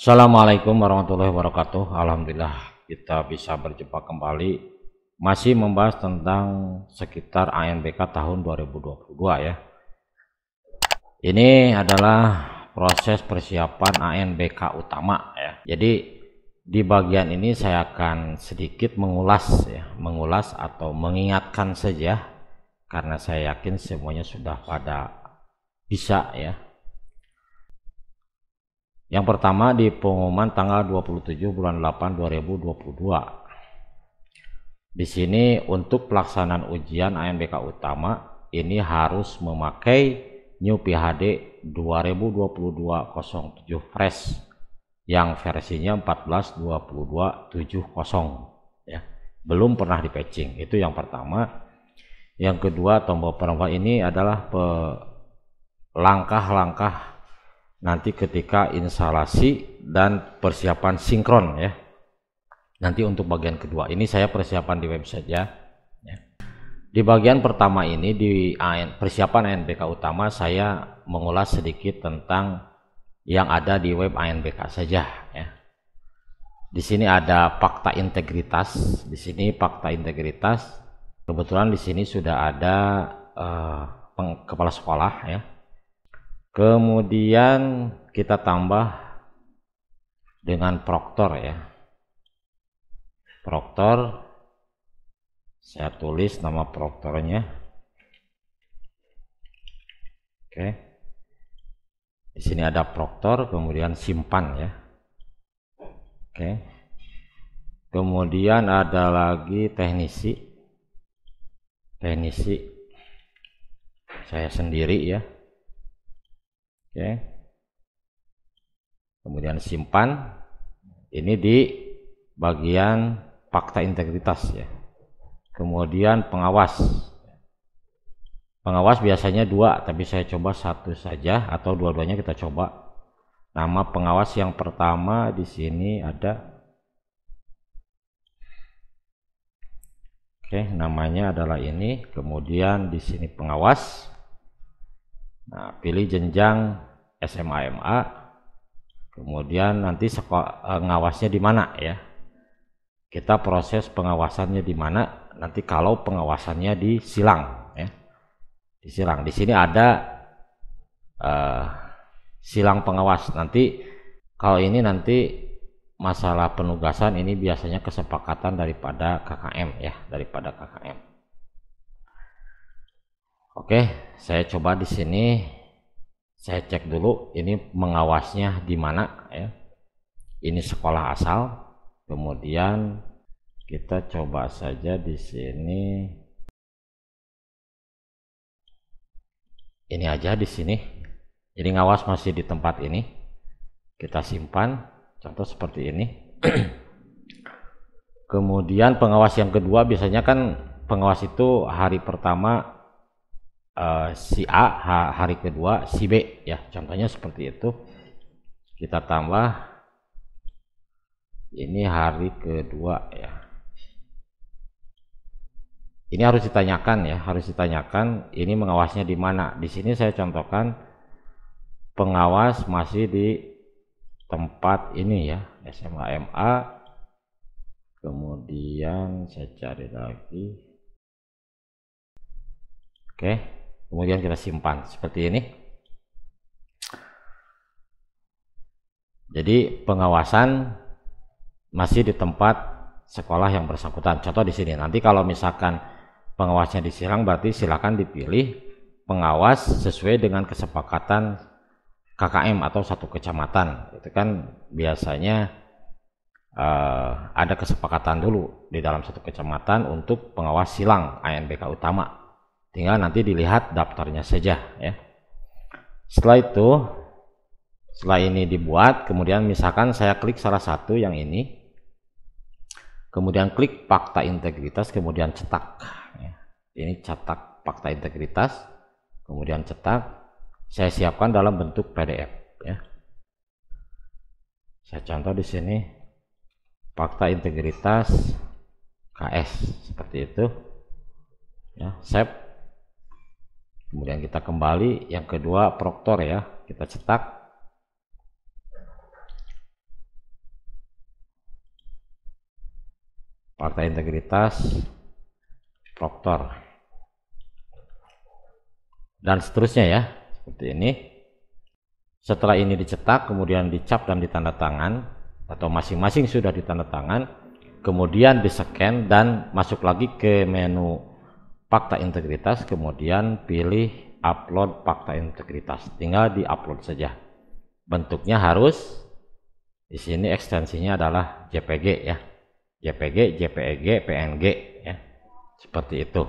Assalamualaikum warahmatullahi wabarakatuh. Alhamdulillah kita bisa berjumpa kembali, masih membahas tentang sekitar ANBK tahun 2022 ya. Ini adalah proses persiapan ANBK utama ya. Jadi di bagian ini saya akan sedikit mengulas atau mengingatkan saja, karena saya yakin semuanya sudah pada bisa ya. Yang pertama, di pengumuman tanggal 27 bulan 8 2022. Di sini untuk pelaksanaan ujian ANBK utama ini harus memakai New PHD 2022-07 fresh yang versinya 14.22.70 ya. Belum pernah di patching. Itu yang pertama. Yang kedua, tombol penerima ini adalah langkah-langkah nanti ketika instalasi dan persiapan sinkron ya. Nanti untuk bagian kedua ini saya persiapan di web saja ya. Di bagian pertama ini di persiapan ANBK utama saya mengulas sedikit tentang yang ada di web ANBK saja ya. Di sini ada fakta integritas, di sini fakta integritas. Kebetulan di sini sudah ada kepala sekolah ya. Kemudian kita tambah dengan proktor ya. Proktor, saya tulis nama proktornya. Oke. Di sini ada proktor, kemudian simpan ya. Oke. Kemudian ada lagi teknisi. Teknisi saya sendiri ya. Oke. Kemudian simpan. Ini di bagian fakta integritas ya. Kemudian pengawas. Pengawas biasanya dua, tapi saya coba satu saja atau dua-duanya kita coba. Nama pengawas yang pertama di sini ada. Oke, namanya adalah ini. Kemudian di sini pengawas. Nah, pilih jenjang SMA MA, kemudian nanti ngawasnya di mana ya. Kita proses pengawasannya di mana nanti kalau pengawasannya di silang ya. Di silang. Di sini ada silang pengawas. Nanti kalau ini nanti masalah penugasan ini biasanya kesepakatan daripada KKM ya, daripada KKM. Oke, saya coba di sini saya cek dulu ini mengawasnya di mana ya. Ini sekolah asal. Kemudian kita coba saja di sini. Ini aja di sini. Jadi ngawas masih di tempat ini. Kita simpan contoh seperti ini. Kemudian pengawas yang kedua biasanya kan pengawas itu hari pertama si A, hari kedua si B ya, contohnya seperti itu. Kita tambah ini hari kedua ya. Ini harus ditanyakan ya, harus ditanyakan ini mengawasnya di mana. Di sini saya contohkan pengawas masih di tempat ini ya, SMA MA. Kemudian saya cari lagi. Oke. Kemudian kita simpan seperti ini. Jadi pengawasan masih di tempat sekolah yang bersangkutan. Contoh di sini. Nanti kalau misalkan pengawasnya di silang, berarti silakan dipilih pengawas sesuai dengan kesepakatan KKM atau satu kecamatan. Itu kan biasanya ada kesepakatan dulu di dalam satu kecamatan untuk pengawas silang ANBK utama. Tinggal nanti dilihat daftarnya saja ya. Setelah itu, setelah ini dibuat, kemudian misalkan saya klik salah satu yang ini, kemudian klik fakta integritas, kemudian cetak ya. Ini cetak fakta integritas, kemudian cetak. Saya siapkan dalam bentuk PDF ya. Saya contoh di sini fakta integritas KS seperti itu ya. Save. Kemudian kita kembali, yang kedua proktor ya, kita cetak. fakta integritas, proktor, dan seterusnya ya, seperti ini. Setelah ini dicetak, kemudian dicap dan ditandatangan, atau masing-masing sudah ditandatangan, kemudian di-scan dan masuk lagi ke menu fakta integritas, kemudian pilih upload fakta integritas, tinggal di-upload saja. Bentuknya harus di sini ekstensinya adalah JPG ya, JPG, JPEG, PNG ya, seperti itu.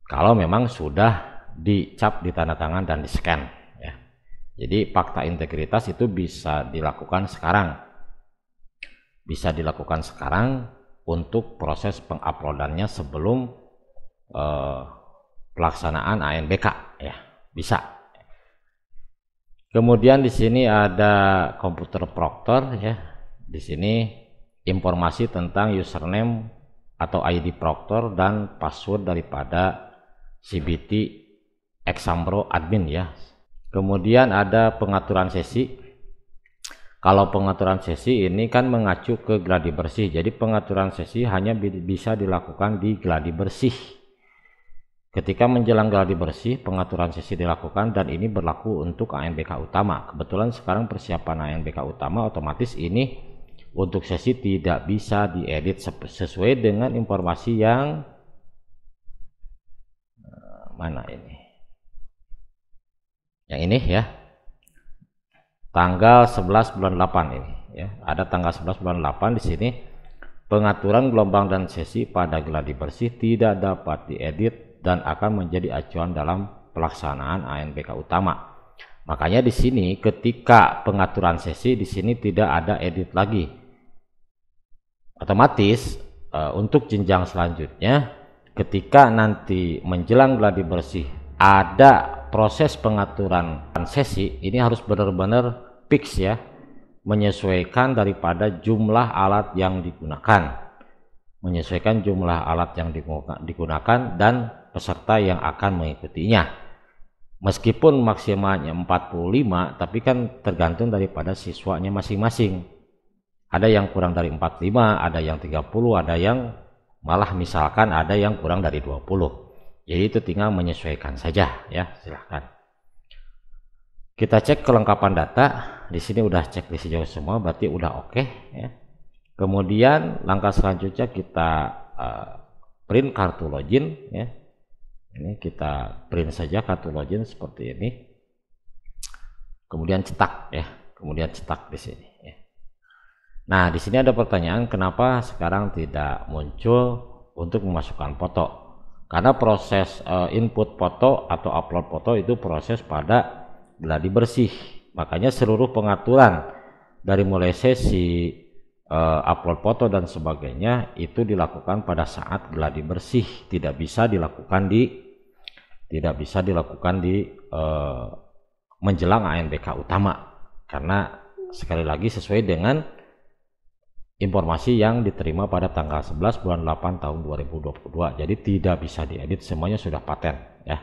Kalau memang sudah dicap, ditandatangan dan di-scan ya. Jadi fakta integritas itu bisa dilakukan sekarang. Bisa dilakukan sekarang untuk proses penguploadannya sebelum pelaksanaan ANBK ya, bisa. Kemudian di sini ada komputer proktor ya. Di sini informasi tentang username atau ID proktor dan password daripada CBT Exambro admin ya. Kemudian ada pengaturan sesi. Kalau pengaturan sesi ini kan mengacu ke gladi bersih. Jadi pengaturan sesi hanya bisa dilakukan di gladi bersih. Ketika menjelang gladi bersih, pengaturan sesi dilakukan dan ini berlaku untuk ANBK utama. Kebetulan sekarang persiapan ANBK utama, otomatis ini untuk sesi tidak bisa diedit sesuai dengan informasi yang mana ini. Yang ini ya, tanggal 11 bulan 8 ini ya, ada tanggal 11 bulan 8 di sini. Pengaturan gelombang dan sesi pada gladi bersih tidak dapat diedit dan akan menjadi acuan dalam pelaksanaan ANBK utama. Makanya di sini ketika pengaturan sesi di sini tidak ada edit lagi. Otomatis untuk jenjang selanjutnya ketika nanti menjelang gladi bersih ada proses pengaturan sesi, ini harus benar-benar fix ya, menyesuaikan daripada jumlah alat yang digunakan, menyesuaikan jumlah alat yang digunakan dan peserta yang akan mengikutinya. Meskipun maksimalnya 45, tapi kan tergantung daripada siswanya masing-masing. Ada yang kurang dari 45, ada yang 30, ada yang malah misalkan ada yang kurang dari 20. Jadi itu tinggal menyesuaikan saja ya, silahkan. Kita cek kelengkapan data. Di sini udah cek di sejauh semua, berarti udah oke ya. Kemudian langkah selanjutnya kita print kartu login ya. Ini kita print saja kartu login seperti ini. Kemudian cetak ya, kemudian cetak di sini ya. Nah, di sini ada pertanyaan kenapa sekarang tidak muncul untuk memasukkan foto. Karena proses input foto atau upload foto itu proses pada gladi bersih. Makanya seluruh pengaturan dari mulai sesi upload foto dan sebagainya itu dilakukan pada saat gladi bersih, tidak bisa dilakukan di menjelang ANBK utama. Karena sekali lagi sesuai dengan informasi yang diterima pada tanggal 11 bulan 8 tahun 2022. Jadi tidak bisa diedit, semuanya sudah paten ya.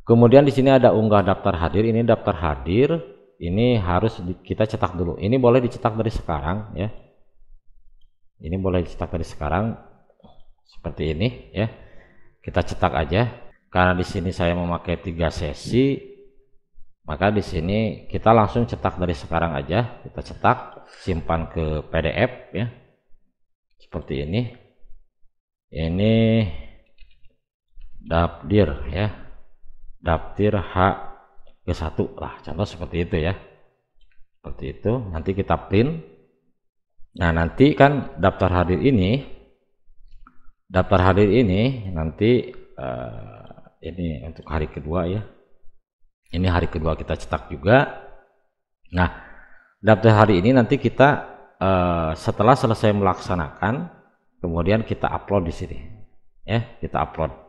Kemudian di sini ada unggah daftar hadir. Ini daftar hadir, ini harus kita cetak dulu. Ini boleh dicetak dari sekarang ya. Ini boleh dicetak dari sekarang seperti ini ya. Kita cetak aja. Karena di sini saya memakai 3 sesi, maka di sini kita langsung cetak dari sekarang aja. Kita cetak, simpan ke PDF ya. Seperti ini. Ini dapdir ya. Daptir H-1 lah, contoh seperti itu ya. Seperti itu, nanti kita print. Nah, nanti kan daftar hadir ini nanti ini untuk hari kedua ya. Ini hari kedua kita cetak juga. Nah, daftar hari ini nanti kita setelah selesai melaksanakan, kemudian kita upload di sini ya. Kita upload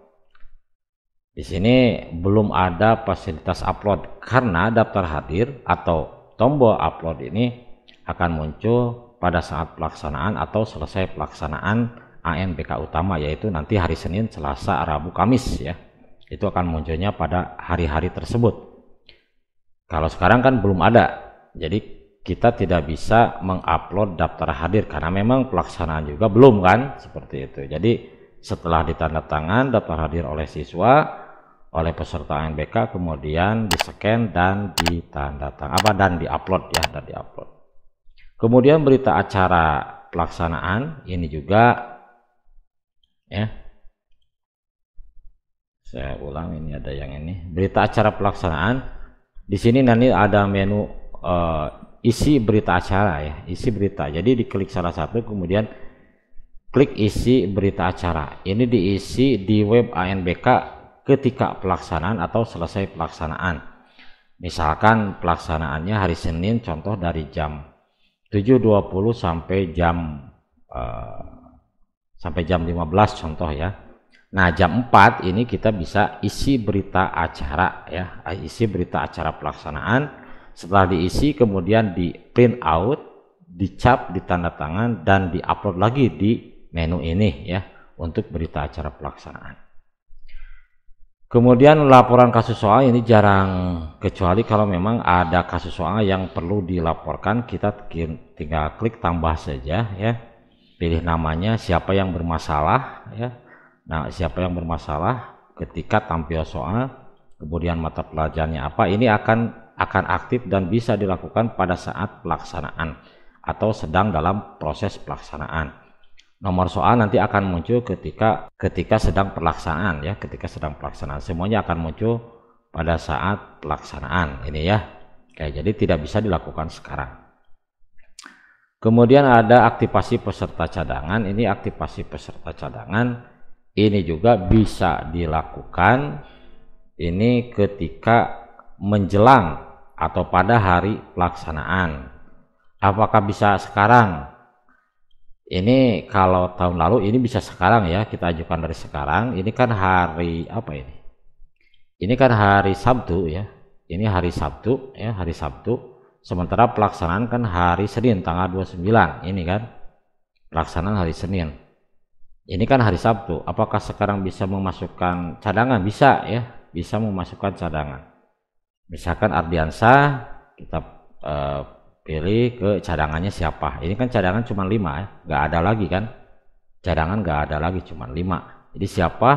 di sini. Belum ada fasilitas upload karena daftar hadir atau tombol upload ini akan muncul pada saat pelaksanaan atau selesai pelaksanaan ANBK utama, yaitu nanti hari Senin, Selasa, Rabu, Kamis ya. Itu akan munculnya pada hari-hari tersebut. Kalau sekarang kan belum ada, jadi kita tidak bisa mengupload daftar hadir karena memang pelaksanaan juga belum kan, seperti itu. Jadi setelah ditandatangan daftar hadir oleh siswa, oleh peserta UNBK, kemudian di-scan dan ditandatangan dan diupload ya, dan diupload. Kemudian berita acara pelaksanaan ini juga ya. Saya ulang, ini ada yang ini. Berita acara pelaksanaan. Di sini nanti ada menu isi berita acara ya, isi berita. Jadi diklik salah satu, kemudian klik isi berita acara. Ini diisi di web ANBK ketika pelaksanaan atau selesai pelaksanaan. Misalkan pelaksanaannya hari Senin, contoh dari jam 7.20 sampai jam 15 contoh ya. Nah, jam 4 ini kita bisa isi berita acara ya, isi berita acara pelaksanaan. Setelah diisi kemudian di print out, dicap, ditandatangan dan diupload lagi di menu ini ya, untuk berita acara pelaksanaan. Kemudian laporan kasus soal ini jarang, kecuali kalau memang ada kasus soal yang perlu dilaporkan, kita tinggal klik tambah saja ya, pilih namanya, siapa yang bermasalah ya. Nah, siapa yang bermasalah ketika tampil soal, kemudian mata pelajarannya apa, ini akan aktif dan bisa dilakukan pada saat pelaksanaan atau sedang dalam proses pelaksanaan. Nomor soal nanti akan muncul ketika sedang pelaksanaan ya, ketika sedang pelaksanaan. Semuanya akan muncul pada saat pelaksanaan ini ya. Oke, jadi tidak bisa dilakukan sekarang. Kemudian ada aktivasi peserta cadangan. Ini aktivasi peserta cadangan ini juga bisa dilakukan ini ketika menjelang atau pada hari pelaksanaan. Apakah bisa sekarang? Ini kalau tahun lalu ini bisa sekarang ya, kita ajukan dari sekarang. Ini kan hari apa ini? Ini kan hari Sabtu ya. Ini hari Sabtu ya, hari Sabtu. Sementara pelaksanaan kan hari Senin tanggal 29. Ini kan pelaksanaan hari Senin. Ini kan hari Sabtu. Apakah sekarang bisa memasukkan cadangan? Bisa ya, bisa memasukkan cadangan. Misalkan Ardiansa, kita pilih ke cadangannya siapa. Ini kan cadangan cuma 5 ya, nggak ada lagi kan, cadangan nggak ada lagi, cuma 5. Jadi siapa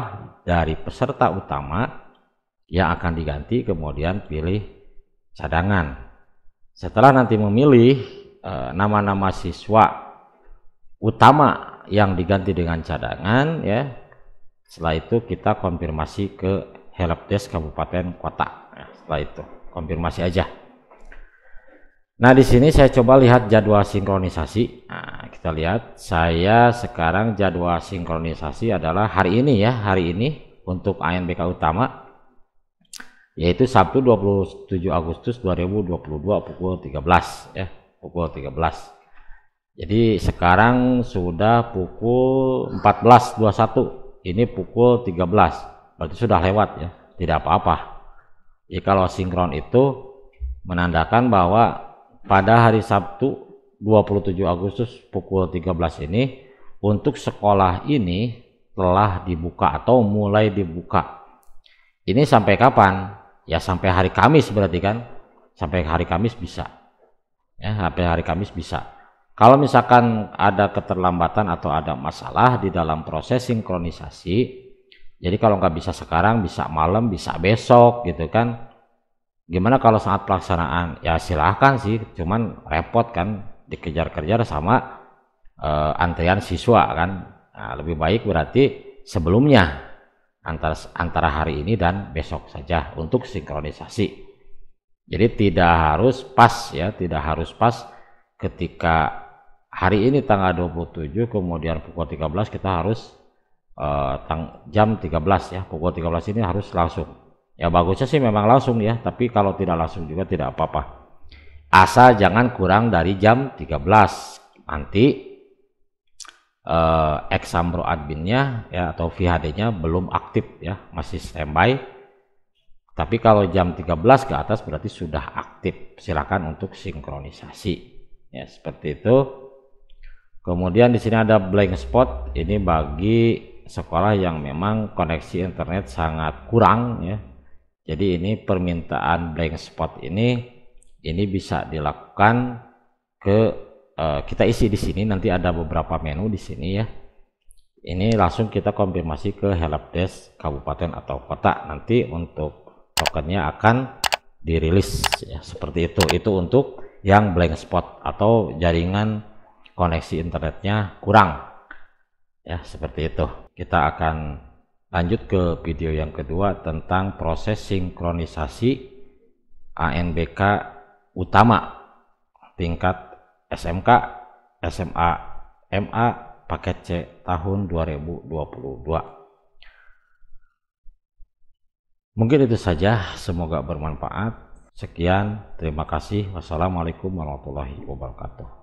dari peserta utama yang akan diganti, kemudian pilih cadangan. Setelah nanti memilih nama-nama siswa utama yang diganti dengan cadangan ya, setelah itu kita konfirmasi ke helpdesk kabupaten kota. Setelah itu konfirmasi aja. Nah, di sini saya coba lihat jadwal sinkronisasi. Nah, kita lihat, saya sekarang jadwal sinkronisasi adalah hari ini ya, hari ini untuk ANBK utama, yaitu Sabtu 27 Agustus 2022 pukul 13 ya, pukul 13. Jadi sekarang sudah pukul 14.21, ini pukul 13, berarti sudah lewat ya, tidak apa-apa. Jadi kalau sinkron itu menandakan bahwa pada hari Sabtu 27 Agustus pukul 13 ini untuk sekolah ini telah dibuka atau mulai dibuka. Ini sampai kapan? Ya sampai hari Kamis berarti kan? Sampai hari Kamis bisa. Ya, sampai hari Kamis bisa. Kalau misalkan ada keterlambatan atau ada masalah di dalam proses sinkronisasi, jadi kalau nggak bisa sekarang, bisa malam, bisa besok gitu kan. Gimana kalau saat pelaksanaan? Ya silahkan sih, cuman repot kan, dikejar-kejar sama antrian siswa kan. Nah, lebih baik berarti sebelumnya, antara hari ini dan besok saja untuk sinkronisasi. Jadi tidak harus pas ya, tidak harus pas ketika hari ini tanggal 27 kemudian pukul 13 kita harus jam 13 ya, pukul 13 ini harus langsung. Ya bagusnya sih memang langsung ya, tapi kalau tidak langsung juga tidak apa-apa. Asal jangan kurang dari jam 13. Nanti Exambro adminnya ya atau VHD-nya belum aktif ya, masih standby. Tapi kalau jam 13 ke atas berarti sudah aktif. Silakan untuk sinkronisasi. Ya, seperti itu. Kemudian di sini ada blank spot, ini bagi sekolah yang memang koneksi internet sangat kurang ya. Jadi ini permintaan blank spot ini bisa dilakukan ke kita isi di sini. Nanti ada beberapa menu di sini ya. Ini langsung kita konfirmasi ke helpdesk kabupaten atau kota. Nanti untuk tokennya akan dirilis ya, seperti itu. Itu untuk yang blank spot atau jaringan koneksi internetnya kurang ya, seperti itu. Kita akan lanjut ke video yang kedua tentang proses sinkronisasi ANBK utama tingkat SMK, SMA, MA paket C tahun 2022. Mungkin itu saja, semoga bermanfaat. Sekian, terima kasih. Wassalamualaikum warahmatullahi wabarakatuh.